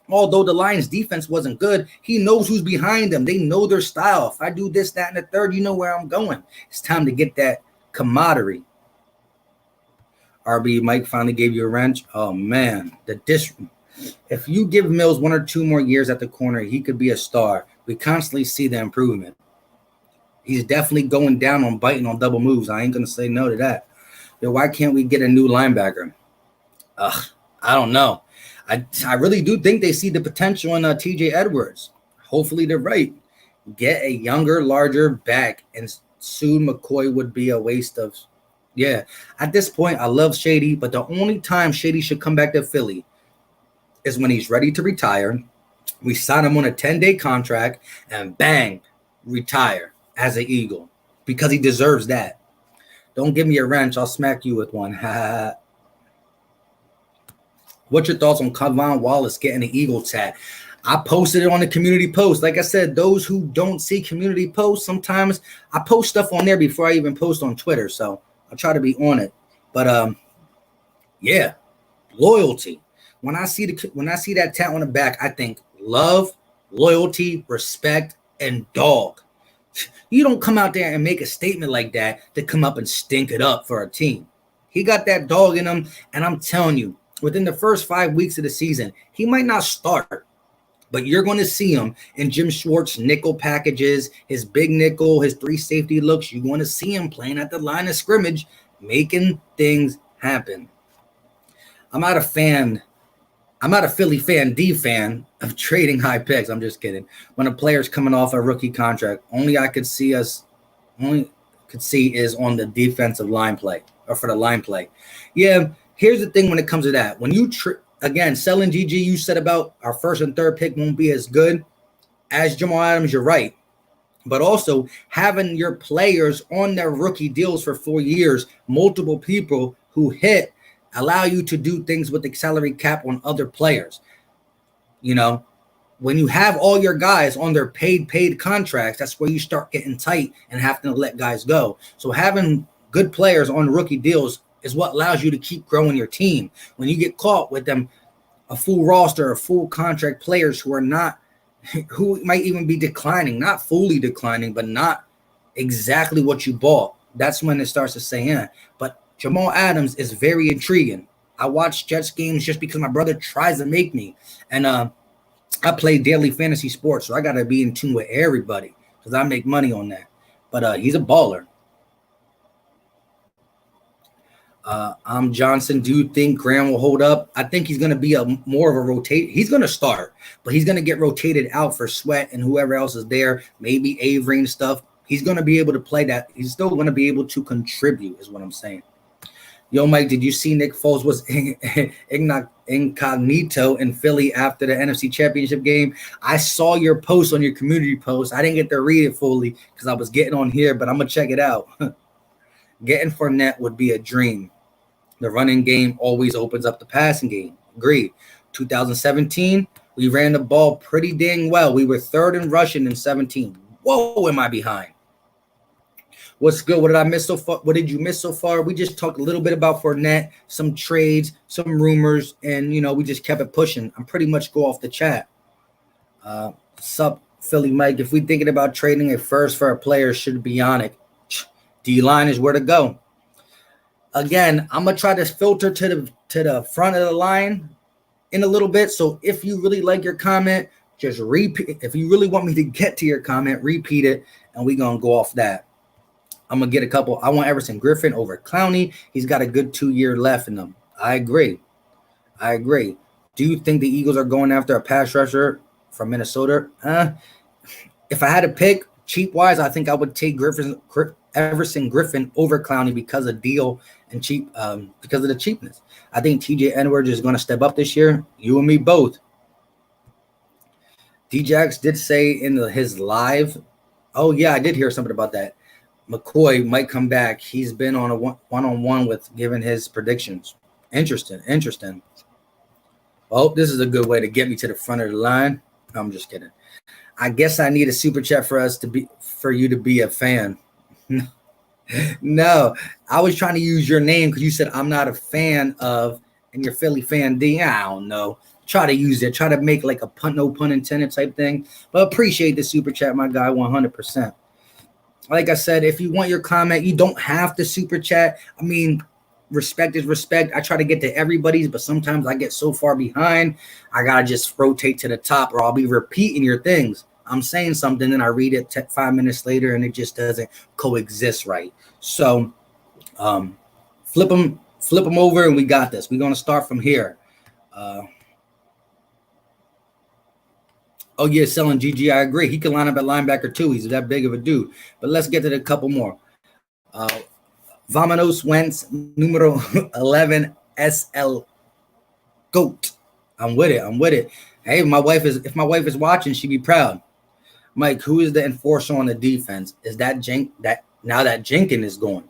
although the Lions defense wasn't good, he knows who's behind them. They know their style. If I do this, that, and the third, you know where I'm going. It's time to get that camaraderie. RB Mike finally gave you a wrench. Oh, man. If you give Mills 1 or 2 more years at the corner, he could be a star. We constantly see the improvement. He's definitely going down on biting on double moves. I ain't going to say no to that. Why can't we get a new linebacker? I don't know. I really do think they see the potential in TJ Edwards. Hopefully they're right. Get a younger, larger back, and soon McCoy would be a waste of. Yeah, at this point, I love Shady, but the only time Shady should come back to Philly is when he's ready to retire. We sign him on a 10-day contract, and bang, retire as an Eagle because he deserves that. Don't give me a wrench. I'll smack you with one. What's your thoughts on Kavon Wallace getting an Eagle tat? I posted it on the community post. Like I said, those who don't see community posts, sometimes I post stuff on there before I even post on Twitter. So I'll try to be on it. But yeah, loyalty. When I see that tat on the back, I think love, loyalty, respect, and dog. You don't come out there and make a statement like that to come up and stink it up for a team. He got that dog in him, and I'm telling you, within the first 5 weeks of the season, he might not start, but you're going to see him in Jim Schwartz's nickel packages, his big nickel, his 3 safety looks. You're going to see him playing at the line of scrimmage, making things happen. I'm not a Philly fan of trading high picks. I'm just kidding. When a player's coming off a rookie contract, only could see is on the defensive line play or for the line play. Yeah, here's the thing when it comes to that. When you again, selling GG, you said about our first and third pick won't be as good as Jamal Adams. You're right. But also having your players on their rookie deals for 4 years, multiple people who hit, allow you to do things with the salary cap on other players. When you have all your guys on their paid contracts, that's where you start getting tight and having to let guys go. So having good players on rookie deals is what allows you to keep growing your team. When you get caught with them, a full roster, of full contract players who might even be declining, not fully declining, but not exactly what you bought, that's when it starts to say in. But Jamal Adams is very intriguing. I watch Jets games just because my brother tries to make me. And I play daily fantasy sports, so I got to be in tune with everybody because I make money on that. But he's a baller. I'm Johnson. Do you think Graham will hold up? I think he's going to be more of a rotate. He's going to start, but he's going to get rotated out for Sweat and whoever else is there, maybe Avery and stuff. He's going to be able to play that. He's still going to be able to contribute is what I'm saying. Yo, Mike, did you see Nick Foles was incognito in Philly after the NFC Championship game? I saw your post on your community post. I didn't get to read it fully because I was getting on here, but I'm going to check it out. Getting Fournette would be a dream. The running game always opens up the passing game. Agreed. 2017, we ran the ball pretty dang well. We were 3rd in rushing in 17. Whoa, am I behind? What's good? What did I miss so far? What did you miss so far? We just talked a little bit about Fournette, some trades, some rumors, and, we just kept it pushing. I'm pretty much go off the chat. Sup, Philly Mike. If we're thinking about trading a first for a player, should be on it. D-line is where to go. Again, I'm going to try to filter to the front of the line in a little bit. So if you really like your comment, just repeat. If you really want me to get to your comment, repeat it, and we're going to go off that. I'm going to get a couple. I want Everson Griffin over Clowney. He's got a good 2 year left in him. I agree. Do you think the Eagles are going after a pass rusher from Minnesota? If I had to pick, cheap wise, I think I would take Everson Griffin over Clowney because of deal and cheap, because of the cheapness. I think TJ Edwards is going to step up this year. You and me both. D-Jax did say in his live, oh yeah, I did hear something about that. McCoy might come back. He's been on a one-on-one with giving his predictions. Interesting. Well, this is a good way to get me to the front of the line. No, I'm just kidding. I guess I need a super chat for you to be a fan. No, I was trying to use your name because you said I'm not a fan of, and you're Philly fan D. I don't know. Try to use it. Try to make like a no pun intended type thing. But appreciate the super chat, my guy, 100%. Like I said, if you want your comment, you don't have to super chat. I mean, respect is respect. I try to get to everybody's, but sometimes I get so far behind, I got to just rotate to the top or I'll be repeating your things. I'm saying something and I read it 5 minutes later and it just doesn't coexist right. So flip them over and we got this. We're going to start from here. Oh, yeah, selling GG, I agree. He can line up at linebacker, too. He's that big of a dude. But let's get to the couple more. Vámonos Wentz, numero 11, SL GOAT. I'm with it. Hey, if my wife is watching, she'd be proud. Mike, who is the enforcer on the defense? Is that now that Jenkins is going?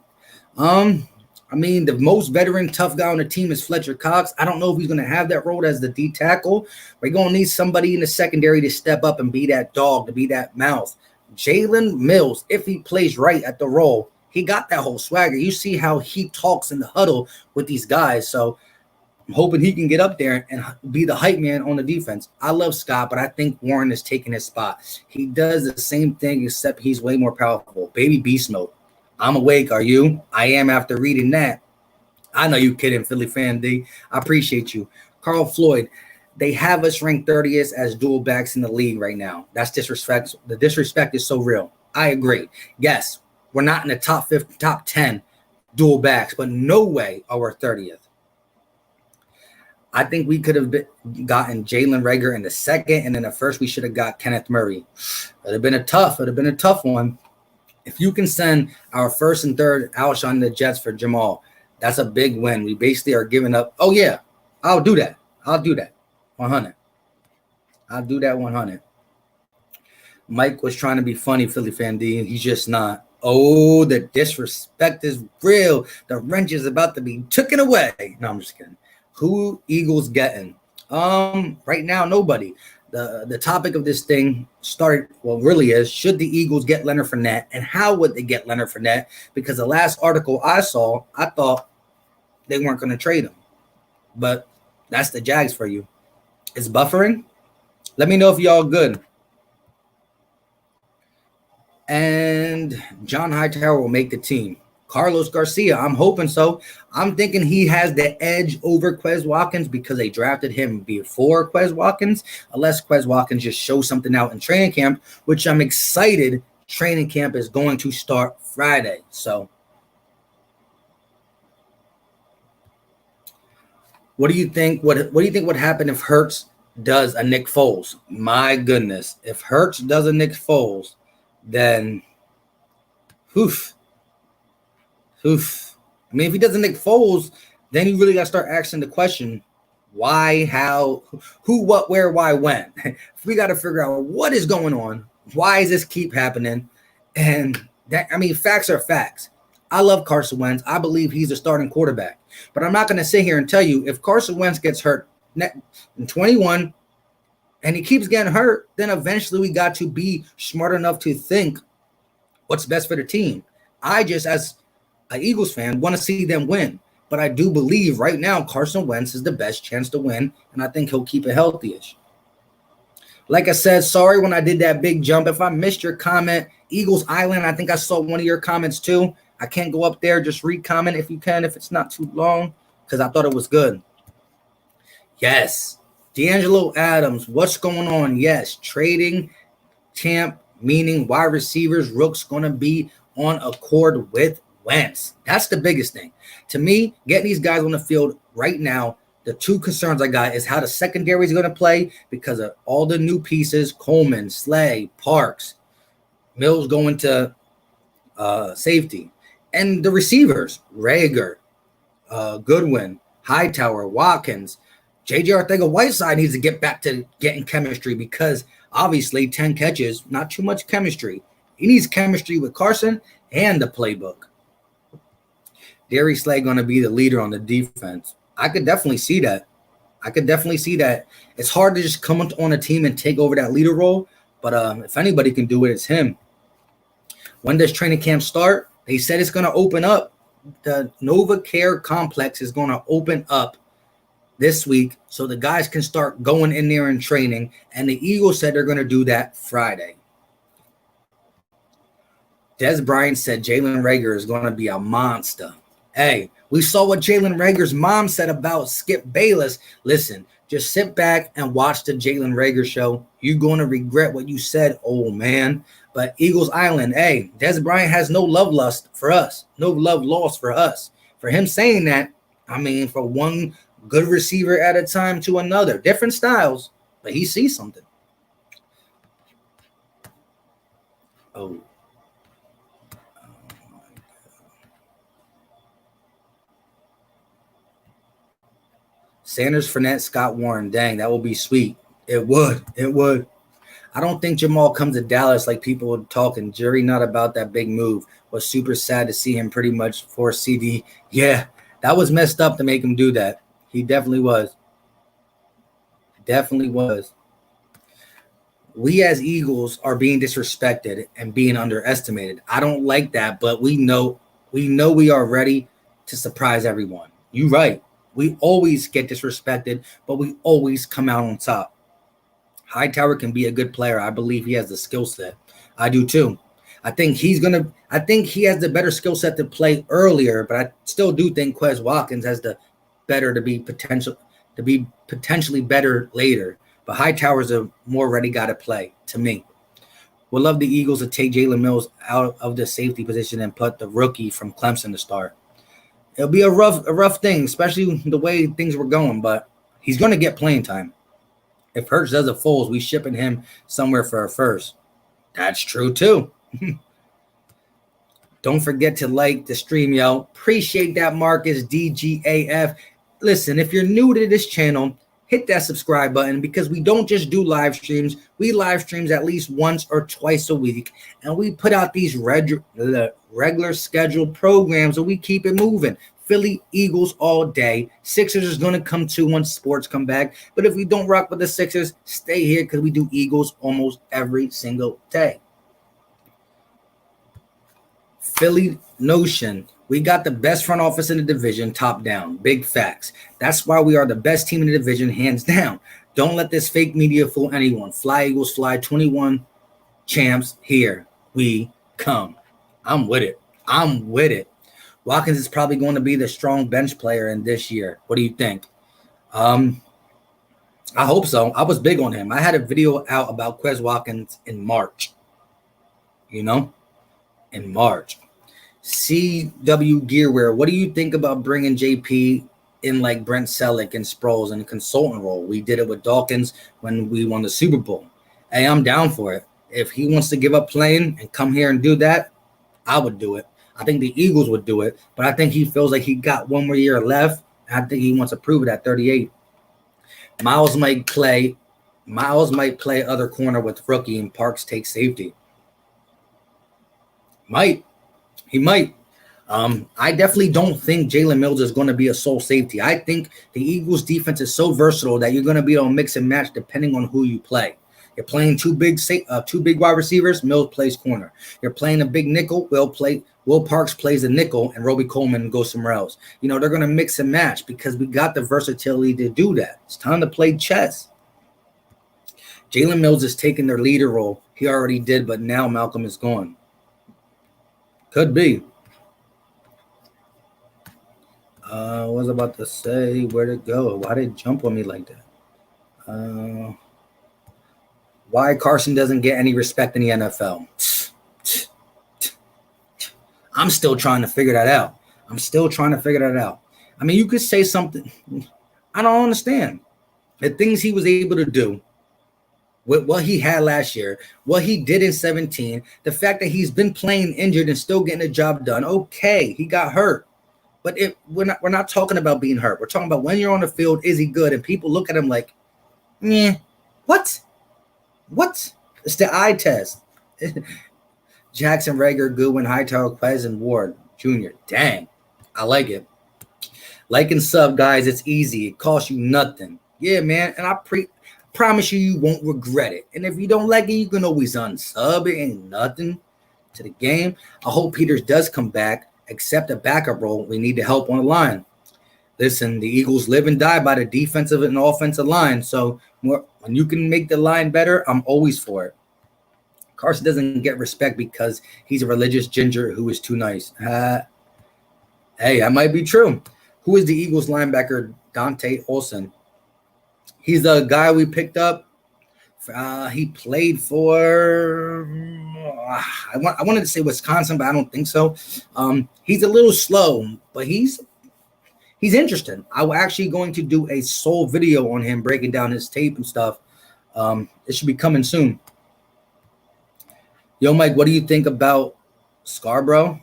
I mean, the most veteran tough guy on the team is Fletcher Cox. I don't know if he's going to have that role as the D tackle. We're going to need somebody in the secondary to step up and be that dog, to be that mouth. Jalen Mills, if he plays right at the role, he got that whole swagger. You see how he talks in the huddle with these guys. So I'm hoping he can get up there and be the hype man on the defense. I love Scott, but I think Warren is taking his spot. He does the same thing, except he's way more powerful. Baby beast mode. I'm awake. Are you? I am after reading that. I know you kidding, Philly fan D. I appreciate you. Carl Floyd, they have us ranked 30th as dual backs in the league right now. That's disrespect. The disrespect is so real. I agree. Yes, we're not in the top 10 dual backs, but no way are we 30th. I think we could have gotten Jalen Reagor in the second, and in the first we should have got Kenneth Murray. It would have been a tough one. If you can send our first and third Alshon the Jets for Jamal, that's a big win. We basically are giving up. Oh, yeah, I'll do that. 100. I'll do that 100. Mike was trying to be funny, Philly fan D. He's just not. Oh, the disrespect is real. The wrench is about to be taken away. No, I'm just kidding. Who Eagles getting? Right now, nobody. The topic of this thing really is, should the Eagles get Leonard Fournette, and how would they get Leonard Fournette? Because the last article I saw, I thought they weren't going to trade him. But that's the Jags for you. It's buffering. Let me know if y'all good. And John Hightower will make the team. Carlos Garcia, I'm hoping so. I'm thinking he has the edge over Quez Watkins because they drafted him before Quez Watkins, unless Quez Watkins just shows something out in training camp, which I'm excited. Training camp is going to start Friday. So what do you think? What do you think would happen if Hurts does a Nick Foles? My goodness. If Hurts does a Nick Foles, then oof. I mean, if he doesn't Nick Foles, then you really got to start asking the question, why, how, who, what, where, why, when. We got to figure out what is going on. Why does this keep happening? And that, I mean, facts are facts. I love Carson Wentz. I believe he's a starting quarterback. But I'm not going to sit here and tell you if Carson Wentz gets hurt in 21 and he keeps getting hurt, then eventually we got to be smart enough to think what's best for the team. I just, as an Eagles fan, want to see them win. But I do believe right now Carson Wentz is the best chance to win, and I think he'll keep it healthy-ish. Like I said, sorry when I did that big jump. If I missed your comment, Eagles Island, I think I saw one of your comments too. I can't go up there. Just re-comment if you can, if it's not too long, because I thought it was good. Yes. D'Angelo Adams, what's going on? Yes. Trading champ, meaning wide receivers, rooks going to be on accord with Wentz. That's the biggest thing. To me, getting these guys on the field right now, the two concerns I got is how the secondary is going to play because of all the new pieces, Coleman, Slay, Parks. Mills going to safety. And the receivers, Rager, Goodwin, Hightower, Watkins, J.J. Arcega-Whiteside needs to get back to getting chemistry because obviously 10 catches, not too much chemistry. He needs chemistry with Carson and the playbook. Darius Slay going to be the leader on the defense. I could definitely see that. It's hard to just come on a team and take over that leader role, but if anybody can do it, it's him. When does training camp start? They said it's going to open up. The Nova Care Complex is going to open up this week so the guys can start going in there and training, and the Eagles said they're going to do that Friday. Des Bryant said Jalen Reagor is going to be a monster. Hey, we saw what Jalen Reagor's mom said about Skip Bayless. Listen, just sit back and watch the Jalen Reagor show. You're going to regret what you said, old man. But Eagles Island, hey, Des Bryant has no love lust for us, no love lost for us. For him saying that, I mean, for one good receiver at a time to another, different styles, but he sees something. Oh. Sanders, Fournette, Scott Warren. Dang, that would be sweet. It would. I don't think Jamal comes to Dallas like people were talking. Jury not about that big move. Was super sad to see him pretty much force CD. Yeah, that was messed up to make him do that. He definitely was. We as Eagles are being disrespected and being underestimated. I don't like that, but we know we are ready to surprise everyone. You're right. We always get disrespected, but we always come out on top. Hightower can be a good player. I believe he has the skill set. I do too. I think he has the better skill set to play earlier, but I still do think Quez Watkins has the better to be potentially better later. But Hightower's a more ready guy to play to me. Would love the Eagles to take Jalen Mills out of the safety position and put the rookie from Clemson to start. It'll be a rough thing, especially the way things were going, but he's going to get playing time. If Hurts does a Foles, we shipping him somewhere for a first. That's true, too. Don't forget to like the stream, yo. Appreciate that, Marcus DGAF. Listen, if you're new to this channel, hit that subscribe button because we don't just do live streams. We live streams at least once or twice a week, and we put out these regular scheduled programs, so we keep it moving. Philly Eagles all day. Sixers is going to come too once sports come back. But if we don't rock with the Sixers, stay here because we do Eagles almost every single day. Philly Notion. We got the best front office in the division, top down. Big facts. That's why we are the best team in the division, hands down. Don't let this fake media fool anyone. Fly Eagles fly. 21 champs. Here we come. I'm with it. Watkins is probably going to be the strong bench player in this year. What do you think? I hope so. I was big on him. I had a video out about Quez Watkins in March. In March. CW Gearwear, what do you think about bringing JP in like Brent Selleck and Sproles in a consultant role? We did it with Dawkins when we won the Super Bowl. Hey, I'm down for it. If he wants to give up playing and come here and do that, I would do it. I think the Eagles would do it, but I think he feels like he got one more year left. I think he wants to prove it at 38. Miles might play other corner with rookie and Parks take safety. He might. I definitely don't think Jalen Mills is going to be a sole safety. I think the Eagles defense is so versatile that you're going to be able to mix and match depending on who you play. You're playing two big wide receivers, Mills plays corner. You're playing a big nickel, Will Parks plays a nickel, and Roby Coleman goes somewhere else. They're going to mix and match because we got the versatility to do that. It's time to play chess. Jalen Mills is taking their leader role. He already did, but now Malcolm is gone. Could be. What was I about to say? Where'd it go? Why did it jump on me like that? Why Carson doesn't get any respect in the NFL? I'm still trying to figure that out. I mean, you could say something. I don't understand. The things he was able to do with what he had last year, what he did in 17, the fact that he's been playing injured and still getting the job done. Okay, he got hurt. But we're not talking about being hurt. We're talking about when you're on the field, is he good? And people look at him like, yeah, what? What? It's the eye test. Jackson, Rager, Goodwin, Hightower, Quez, and Ward Jr. Dang, I like it. Like and sub, guys. It's easy. It costs you nothing. Yeah, man. And I promise you won't regret it. And if you don't like it, you can always unsub. It ain't nothing to the game. I hope Peters does come back, accept a backup role. We need the help on the line. Listen, the Eagles live and die by the defensive and offensive line. So when you can make the line better, I'm always for it. Carson doesn't get respect because he's a religious ginger who is too nice. Hey, that might be true. Who is the Eagles linebacker? Dante Olson. He's the guy we picked up. He played for I wanted to say Wisconsin, but I don't think so. He's a little slow, but he's interesting. I'm actually going to do a sole video on him, breaking down his tape and stuff. It should be coming soon. Yo, Mike, what do you think about Scarborough?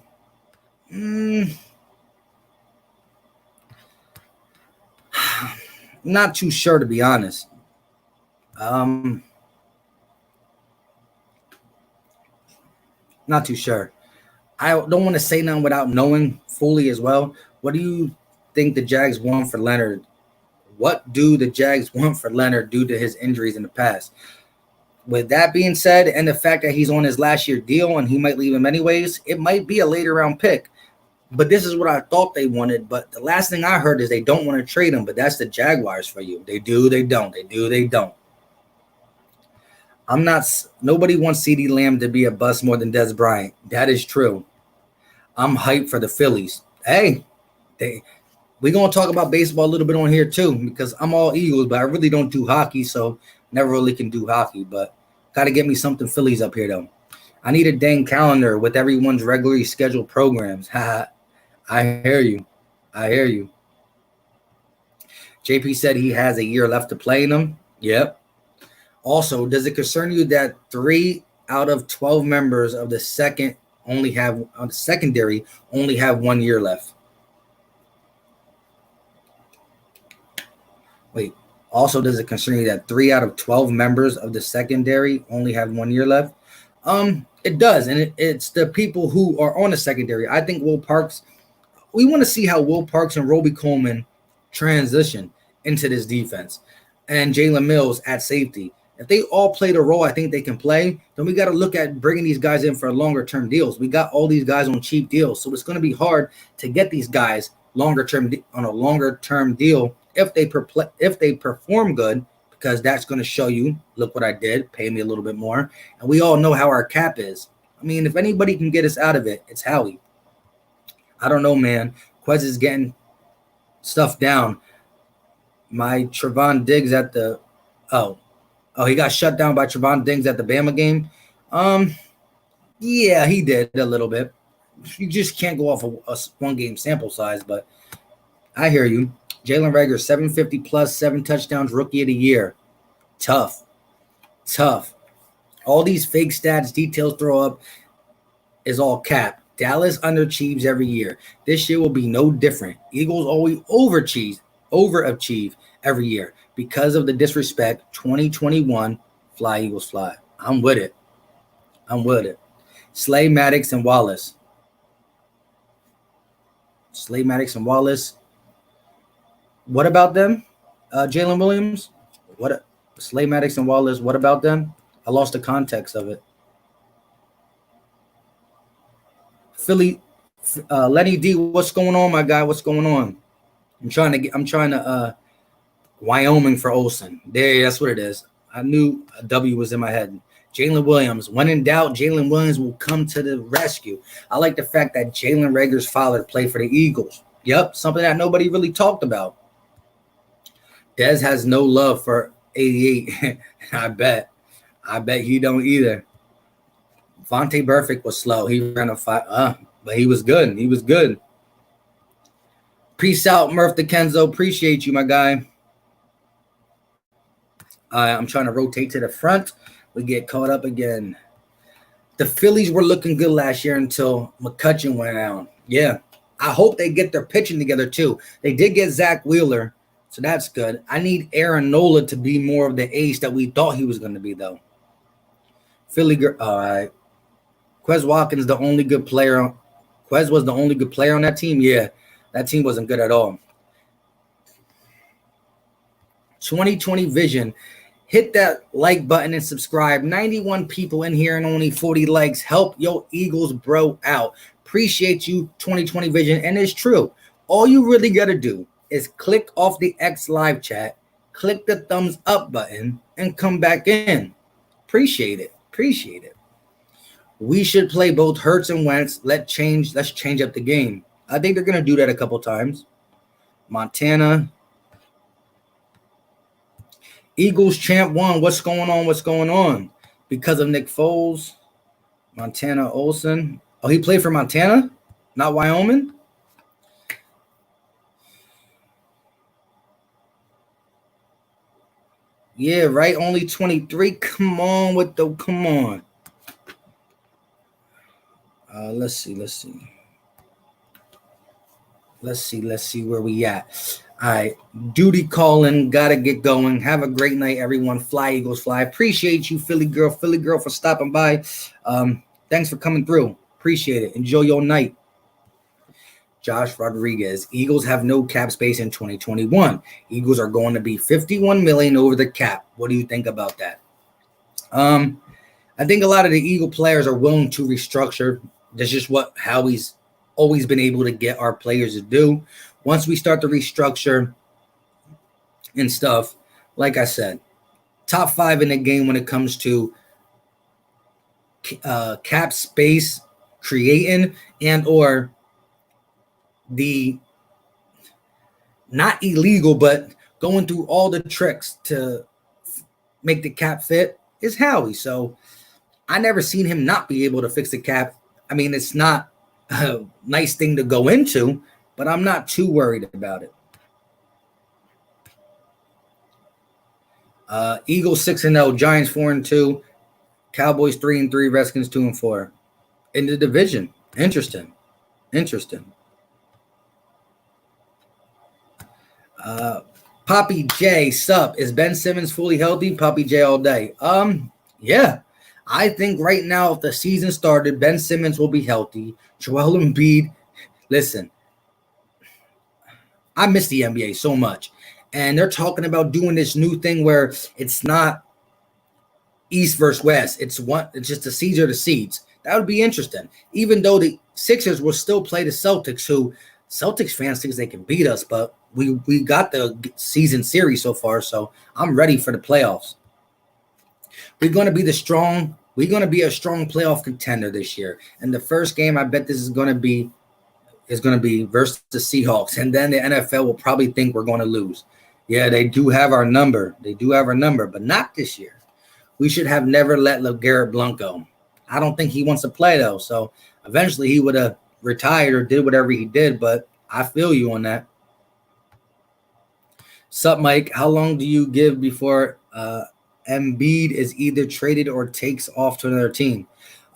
Not too sure, to be honest. Not too sure. I don't want to say nothing without knowing fully as well. What do you think the Jags want for Leonard? What do the Jags want for Leonard due to his injuries in the past? With that being said, and the fact that he's on his last year deal and he might leave him anyways, it might be a later round pick. But this is what I thought they wanted. But the last thing I heard is they don't want to trade him. But that's the Jaguars for you. They do, they don't. They do, they don't. Nobody wants CeeDee Lamb to be a bust more than Dez Bryant. That is true. I'm hyped for the Phillies. Hey, we're going to talk about baseball a little bit on here too, because I'm all Eagles, but I really don't do hockey, so never really can do hockey. But got to get me something Phillies up here, though. I need a dang calendar with everyone's regularly scheduled programs. I hear you. I hear you. JP said he has a year left to play in them. Yep. Also, does it concern you that 3 out of 12 members of the secondary only have 1 year left? Wait. Also, does it concern you that 3 out of 12 members of the secondary only have 1 year left? It does, and it's the people who are on the secondary. I think Will Parks. We want to see how Will Parks and Roby Coleman transition into this defense, and Jalen Mills at safety. If they all play the role I think they can play, then we got to look at bringing these guys in for longer-term deals. We got all these guys on cheap deals, so it's going to be hard to get these guys on a longer-term deal if they perform good, because that's going to show you, look what I did, pay me a little bit more. And we all know how our cap is. I mean, if anybody can get us out of it, it's Howie. I don't know, man. Quez is getting stuff down. My Trevon Diggs at the he got shut down by Trevon Diggs at the Bama game. Yeah, he did a little bit. You just can't go off a one-game sample size, but I hear you. Jalen Reagor, 750 plus, 7 touchdowns, rookie of the year. Tough. All these fake stats, details throw up is all cap. Dallas underachieves every year. This year will be no different. Eagles always overachieve every year because of the disrespect. 2021, fly Eagles fly. I'm with it. Slay, Maddox, and Wallace. What about them? Jalen Williams? Slay, Maddox, and Wallace, what about them? I lost the context of it. Philly, Lenny D, what's going on, my guy? What's going on? I'm trying to Wyoming for Olsen. There, that's what it is. I knew a W was in my head. Jalen Williams. When in doubt, Jalen Williams will come to the rescue. I like the fact that Jalen Reagor's father played for the Eagles. Yep, something that nobody really talked about. Dez has no love for 88. I bet he don't either. Vontae Burfict was slow. He ran a 5, but he was good. Peace out, Murph DeKenzo. Appreciate you, my guy. I'm trying to rotate to the front. We get caught up again. The Phillies were looking good last year until McCutchen went out. Yeah. I hope they get their pitching together too. They did get Zach Wheeler, so that's good. I need Aaron Nola to be more of the ace that we thought he was going to be, though. Philly, all right. Quez Watkins, the only good player. Quez was the only good player on that team. Yeah, that team wasn't good at all. 2020 vision. Hit that like button and subscribe. 91 people in here and only 40 likes. Help your Eagles bro out. Appreciate you, 2020 vision. And it's true. All you really got to do is click off the X live chat, click the thumbs up button, and come back in. Appreciate it. Appreciate it. We should play both Hurts and Wentz. Let's change up the game. I think they're going to do that a couple times. Montana. Eagles champ 1. What's going on? What's going on? Because of Nick Foles. Montana Olsen. Oh, he played for Montana? Not Wyoming? Yeah, right. Only 23. Come on. Let's see where we at. All right, duty calling. Gotta get going. Have a great night, everyone. Fly Eagles, fly. Appreciate you, Philly girl, for stopping by. Thanks for coming through. Appreciate it. Enjoy your night. Josh Rodriguez. Eagles have no cap space in 2021. Eagles are going to be $51 million over the cap. What do you think about that? I think a lot of the Eagle players are willing to restructure. That's just what Howie's always been able to get our players to do. Once we start to restructure and stuff, like I said, top 5 in the game when it comes to cap space creating and or the not illegal, but going through all the tricks to make the cap fit is Howie. So I never seen him not be able to fix the cap. I mean, it's not a nice thing to go into, but I'm not too worried about it. Eagles 6-0, Giants 4-2, Cowboys 3-3, Redskins 2-4. In the division. Interesting. Poppy J, sup? Is Ben Simmons fully healthy? Poppy J all day. Yeah. I think right now, if the season started, Ben Simmons will be healthy. Joel Embiid, listen, I miss the NBA so much. And they're talking about doing this new thing where it's not East versus West. It's just the seeds are the seeds. That would be interesting. Even though the Sixers will still play the Celtics, who Celtics fans think they can beat us, but we got the season series so far, so I'm ready for the playoffs. We're going to be a strong playoff contender this year. And the first game, I bet this is going to be versus the Seahawks. And then the NFL will probably think we're going to lose. Yeah, they do have our number. But not this year. We should have never let LeGarrette Blount go. I don't think he wants to play, though. So eventually he would have retired or did whatever he did. But I feel you on that. Sup, Mike? How long do you give before Embiid is either traded or takes off to another team?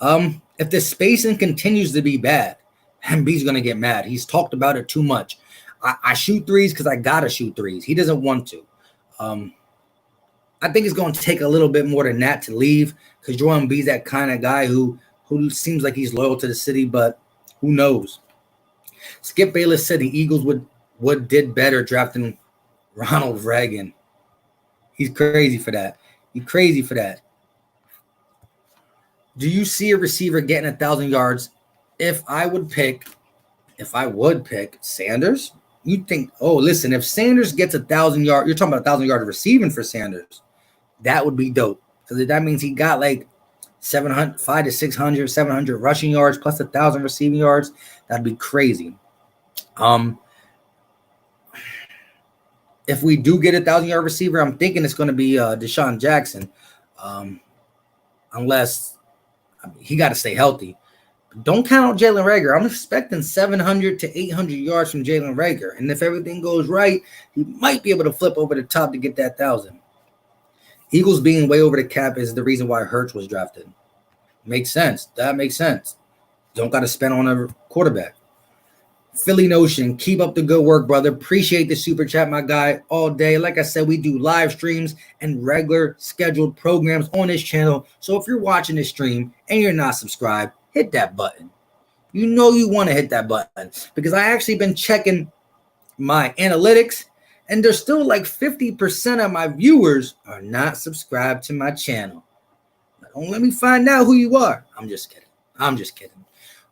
If the spacing continues to be bad, Embiid's going to get mad. He's talked about it too much. I shoot threes because I got to shoot threes. He doesn't want to. I think it's going to take a little bit more than that to leave because Joel Embiid's that kind of guy who seems like he's loyal to the city, but who knows? Skip Bayless said the Eagles would did better drafting Ronald Reagan. He's crazy for that. Do you see a receiver getting 1,000 yards? If I would pick Sanders, you'd think, listen, if Sanders gets 1,000 yards, you're talking about 1,000 yards receiving for Sanders. That would be dope. Because that means he got like 500 to 600, 700 rushing yards plus 1,000 receiving yards. That'd be crazy. If we do get 1,000-yard receiver, I'm thinking it's going to be Deshaun Jackson. Unless he got to stay healthy. But don't count out Jalen Reagor. I'm expecting 700 to 800 yards from Jalen Reagor. And if everything goes right, he might be able to flip over the top to get that 1,000. Eagles being way over the cap is the reason why Hurts was drafted. Makes sense. That makes sense. Don't got to spend on a quarterback. Philly Notion, keep up the good work, brother. Appreciate the super chat, my guy, all day. Like I said, we do live streams and regular scheduled programs on this channel. So if you're watching this stream and you're not subscribed, hit that button. You know you want to hit that button because I actually been checking my analytics and there's still like 50% of my viewers are not subscribed to my channel. Don't let me find out who you are. I'm just kidding.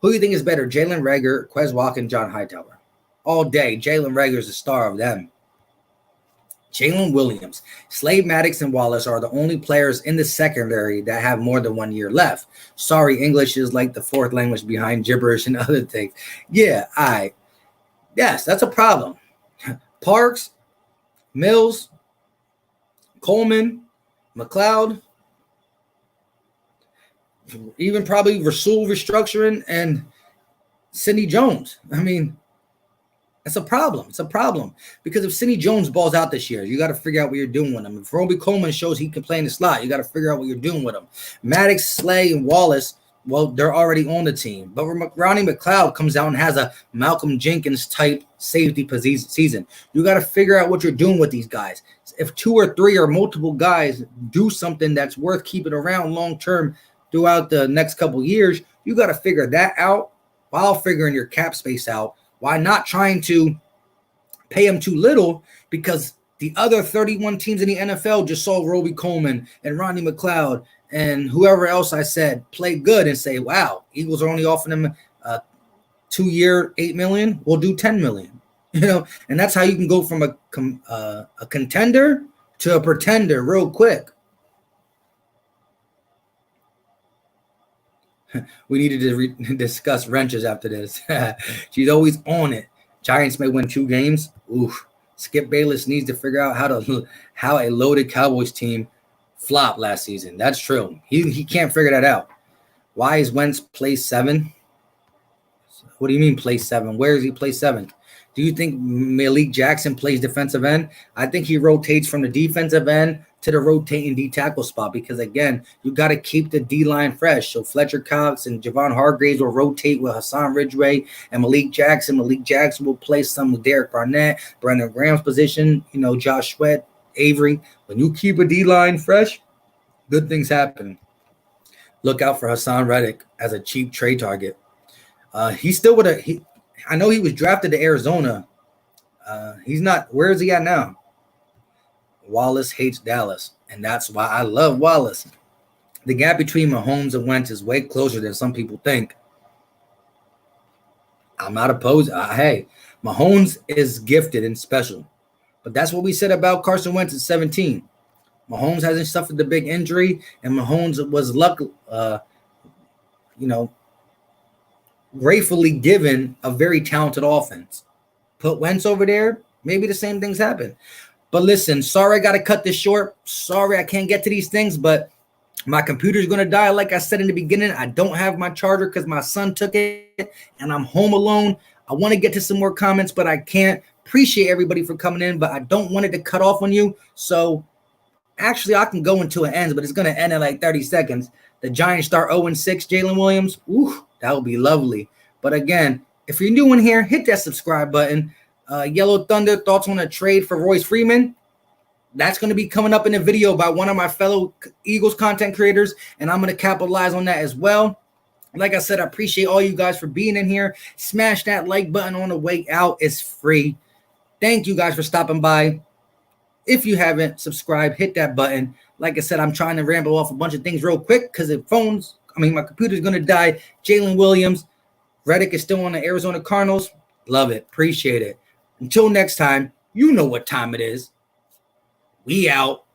Who do you think is better, Jalen Reagor, Quez Watkins, John Hightower? All day, Jalen Reagor is the star of them. Jalen Williams, Slay, Maddox, and Wallace are the only players in the secondary that have more than 1 year left. Sorry, English is like the fourth language behind gibberish and other things. Yeah, yes, that's a problem. Parks, Mills, Coleman, McLeod, even probably Rasul restructuring and Sidney Jones. I mean, it's a problem. It's a problem because if Sidney Jones balls out this year, you got to figure out what you're doing with him. If Roby Coleman shows he can play in the slot, you got to figure out what you're doing with him. Maddox, Slay, and Wallace, well, they're already on the team. But Ronnie McLeod comes out and has a Malcolm Jenkins type safety season. You got to figure out what you're doing with these guys. If 2 or 3 or multiple guys do something that's worth keeping around long term throughout the next couple years, you got to figure that out while figuring your cap space out. Why not trying to pay him too little? Because the other 31 teams in the NFL just saw Roby Coleman and Ronnie McLeod and whoever else I said play good and say, wow, Eagles are only offering them 2 year, $8 million. We'll do $10 million. You know, and that's how you can go from a contender to a pretender real quick. We needed to discuss wrenches after this. She's always on it. Giants may win 2 games. Oof. Skip Bayless needs to figure out how a loaded Cowboys team flopped last season. That's true. He can't figure that out. Why is Wentz play 7? What do you mean play 7? Where is he play 7? Do you think Malik Jackson plays defensive end? I think he rotates from the defensive end to the rotating D tackle spot because, again, you got to keep the D line fresh. So Fletcher Cox and Javon Hargraves will rotate with Hassan Ridgeway and Malik Jackson. Malik Jackson will play some with Derek Barnett, Brandon Graham's position, Josh Sweat, Avery. When you keep a D line fresh, good things happen. Look out for Hassan Reddick as a cheap trade target. He's still I know he was drafted to Arizona. He's not. Where is he at now? Wallace hates Dallas, and that's why I love Wallace. The gap between Mahomes and Wentz is way closer than some people think. I'm not opposed. Hey, Mahomes is gifted and special, but that's what we said about Carson Wentz at 17. Mahomes hasn't suffered the big injury, and Mahomes was gratefully given a very talented offense. Put Wentz over there, maybe the same things happen. But listen, sorry I got to cut this short. Sorry I can't get to these things, but my computer's going to die. Like I said in the beginning, I don't have my charger because my son took it, and I'm home alone. I want to get to some more comments, but I can't. Appreciate everybody for coming in, but I don't want it to cut off on you. So actually, I can go until it ends, but it's going to end in like 30 seconds. The Giants start 0-6, Jalen Williams. Ooh, that would be lovely. But again, if you're new in here, hit that subscribe button. Yellow Thunder, thoughts on a trade for Royce Freeman? That's going to be coming up in a video by one of my fellow Eagles content creators, and I'm going to capitalize on that as well. Like I said, I appreciate all you guys for being in here. Smash that like button on the way out. It's free. Thank you guys for stopping by. If you haven't subscribed, hit that button. Like I said, I'm trying to ramble off a bunch of things real quick because my computer's going to die. Jalen Williams, Reddick is still on the Arizona Cardinals. Love it. Appreciate it. Until next time, you know what time it is. We out.